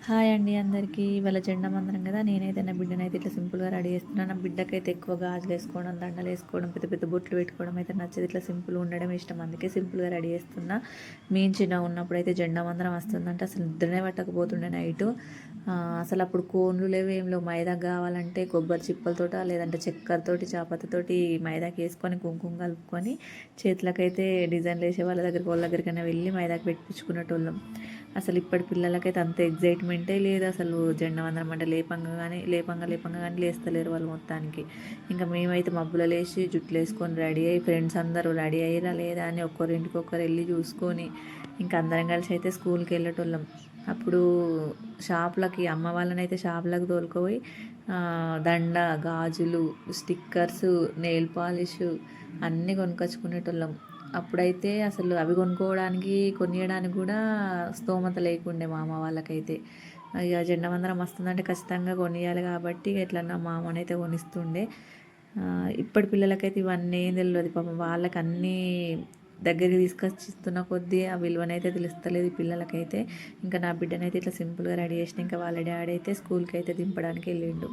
Hi అండి అందరికీ. ఇవాళ జెండా వందనం కదా! నేనైతే నా బిడ్డనైతే ఇట్లా సింపుల్‌గా రెడీ చేస్తున్నా. నా బిడ్డకైతే ఎక్కువ గాజులేసుకోవడం, దండలేసుకోవడం, పెద్ద పెద్ద బొట్లు పెట్టుకోవడం అయితే నచ్చదు. ఇట్లా సింపుల్‌గా ఉండడం ఇష్టం. అందుకే సింపుల్‌గా రెడీ చేస్తున్నా. మేము చిన్నగున్నప్పుడైతే జెండా వందనం వస్తుందంటే అసలు నిద్రనే పట్టకపోతుండే నైటు. అసలప్పుడు కోన్లు లేవు, ఏం లేవు. మైదాకు కావాలంటే కొబ్బరి చిప్పలతోటో, లేదంటే చక్కెరతోటి, చాపత్తితోటి మైదాకేసుకొని, కుంకుమ కలుపుకొని, చేతులకైతే డిజైన్లు వేసే వాళ్ళ దగ్గరికి, వాళ్ళ దగ్గరికైనా వెళ్ళి మైదాకు పెట్టించుకునేటోళ్ళం. అసలు ఇప్పటి పిల్లలకైతే అంత ఎగ్జైట్మెంటే లేదు. అసలు జెండా వందనం అంటే లేపంగా కానీ లేస్తలేరు వాళ్ళు మొత్తానికి. ఇంకా మేమైతే మబ్బులో లేచి జుట్లు వేసుకొని రెడీ అయ్యి, ఫ్రెండ్స్ అందరూ రెడీ అయ్యిరా లేదా అని ఒక్కరింటికి ఒక్కరు వెళ్ళి చూసుకొని, ఇంకా అందరం కలిసి అయితే స్కూల్కి వెళ్ళేటోళ్ళం. అప్పుడు షాపులకి అమ్మ వాళ్ళనైతే షాపులకు తోలుకుపోయి దండ, గాజులు, స్టిక్కర్సు, నెయిల్ పాలిష్ అన్నీ కొనుక్కొచ్చుకునేటోళ్ళం. అప్పుడైతే అసలు అవి కొనియడానికి కూడా స్తోమత లేకుండే మా అమ్మ వాళ్ళకైతే. ఇక జెండా వందనం వస్తుందంటే ఖచ్చితంగా కొనియాలి కాబట్టి ఎట్లన్నా మా అమ్మనైతే కొనిస్తుండే. ఇప్పటి పిల్లలకైతే ఇవన్నీ ఏం తెలవదు పాపం. వాళ్ళకి అన్నీ దగ్గరికి తీసుకొచ్చిస్తున్న కొద్దీ ఆ విలువనైతే తెలుస్తలేదు ఈ పిల్లలకైతే. ఇంకా నా బిడ్డనైతే ఇట్లా సింపుల్గా రెడీ చేసిన. ఇంకా వాళ్ళ డాడీ అయితే స్కూల్కి అయితే దింపడానికి వెళ్ళిండు.